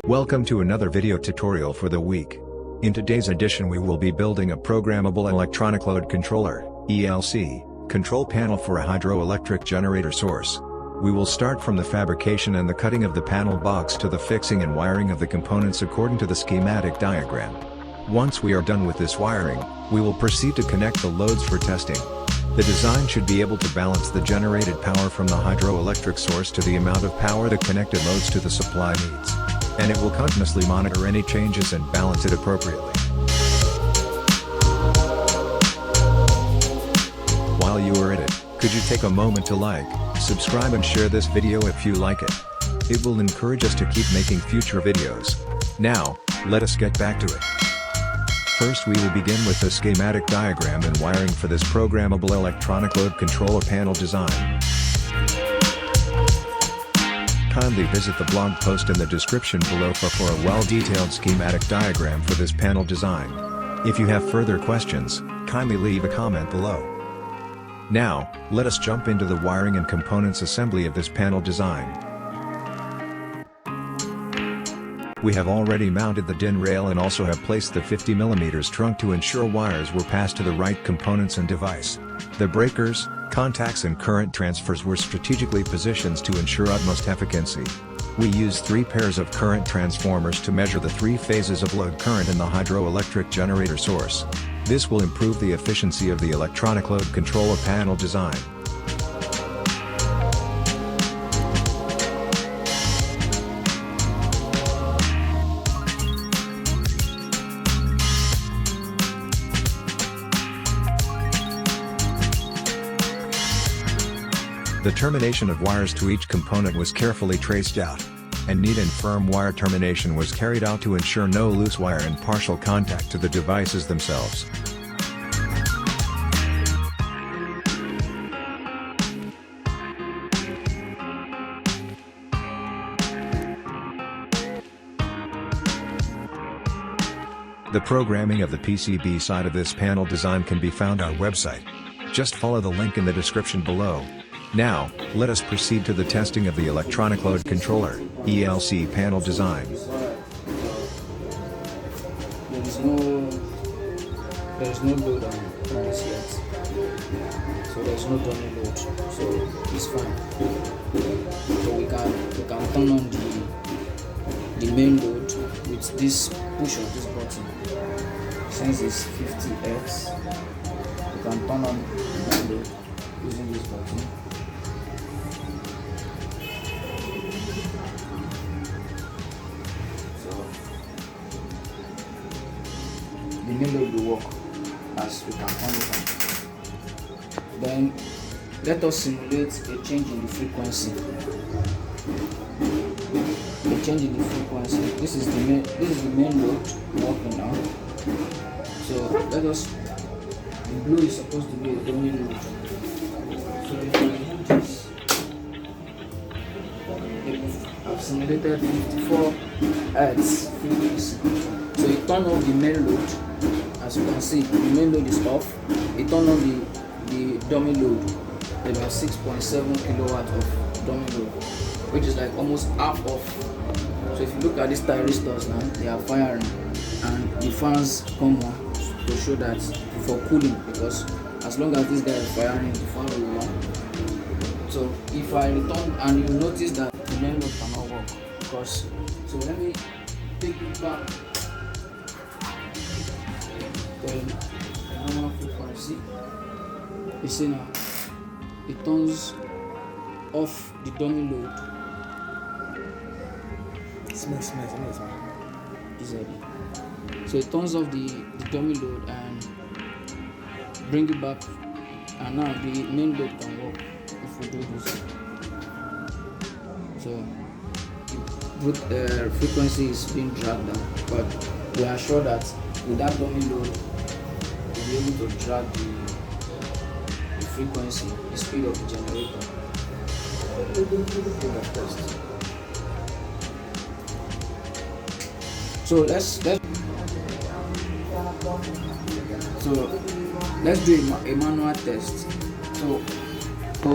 Welcome to another video tutorial for the week. In today's edition we will be building a programmable electronic load controller, ELC, control panel for a hydroelectric generator source. We will start from the fabrication and the cutting of the panel box to the fixing and wiring of the components according to the schematic diagram. Once we are done with this wiring, we will proceed to connect the loads for testing. The design should be able to balance the generated power from the hydroelectric source to the amount of power the connected loads to the supply needs. And it will continuously monitor any changes and balance it appropriately. While you are at it, could you take a moment to like, subscribe and share this video if you like it. It will encourage us to keep making future videos. Now, let us get back to it. First we will begin with the schematic diagram and wiring for this programmable electronic load controller panel design. Kindly visit the blog post in the description below for a well-detailed schematic diagram for this panel design. If you have further questions, kindly leave a comment below. Now, let us jump into the wiring and components assembly of this panel design. We have already mounted the DIN rail and also have placed the 50mm trunk to ensure wires were passed to the right components and device. The breakers, contacts and current transfers were strategically positioned to ensure utmost efficiency. We used 3 pairs of current transformers to measure the 3 phases of load current in the hydroelectric generator source. This will improve the efficiency of the electronic load controller panel design. The termination of wires to each component was carefully traced out, and neat and firm wire termination was carried out to ensure no loose wire and partial contact to the devices themselves. The programming of the PCB side of this panel design can be found on our website. Just follow the link in the description below. Now, let us proceed to the testing of the electronic load controller, ELC panel design. There is no load on this yet. So there is no dummy load. So it's fine. So we can turn on the main load with this push of this button. Since it's 50X, we can turn on the main load using this button. The main load will work as we can turn it on. Then let us simulate a change in the frequency. A change in the frequency. This is the main load working now. So let us. The blue is supposed to be a dummy load. So if we do this, I've simulated 54 Hz frequency. So you turn on the main load. As you can see, the main load is off. It turned on the dummy load, about 6.7 kilowatt of dummy load, which is like almost half of. So if you look at these thyristors now, they are firing, and the fans come on to show that for cooling, because as long as this guy is firing, the fan will run. So if I return, and you notice that the main load cannot work, because so let me take it back. Normal frequency. You see now, it turns off the dummy load. Smell. So it turns off the dummy load and bring it back, and now the main load can work if we do this. So the frequency is being dragged down, but we are sure that with that dummy load be able to drag the frequency, the speed of the generator. So let's do a manual test. So to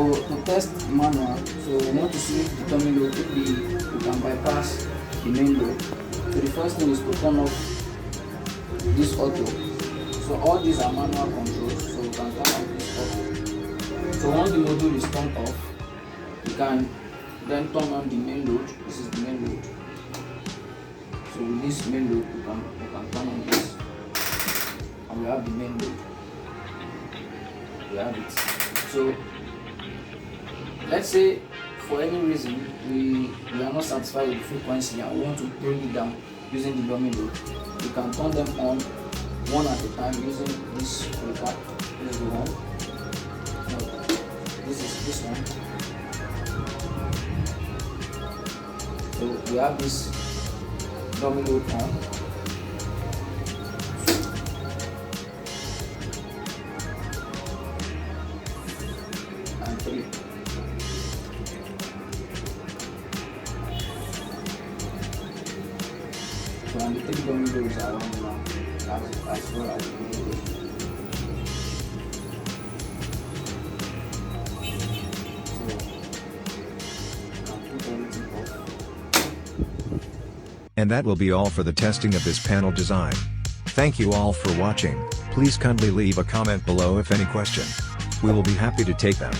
test manual, so we want to see if the dummy load, if we can bypass the main load So the first thing is to turn off this auto. So all these are manual controls, so you can turn off this auto. So once the module is turned off, you can then turn on the main load. This is the main load. So with this main load, you can turn on this, and we have the main load. We have it. So let's say for any reason we are not satisfied with the frequency and we want to bring it down using the dummy load, you can turn them on one at a time using this breaker. This is the one. No, this is this one. So we have this dummy load on. And 3. So and the 3 dummy loads are on now, as well as the main load. So you can put everything off. And that will be all for the testing of this panel design. Thank you all for watching. Please kindly leave a comment below if any question. We will be happy to take them.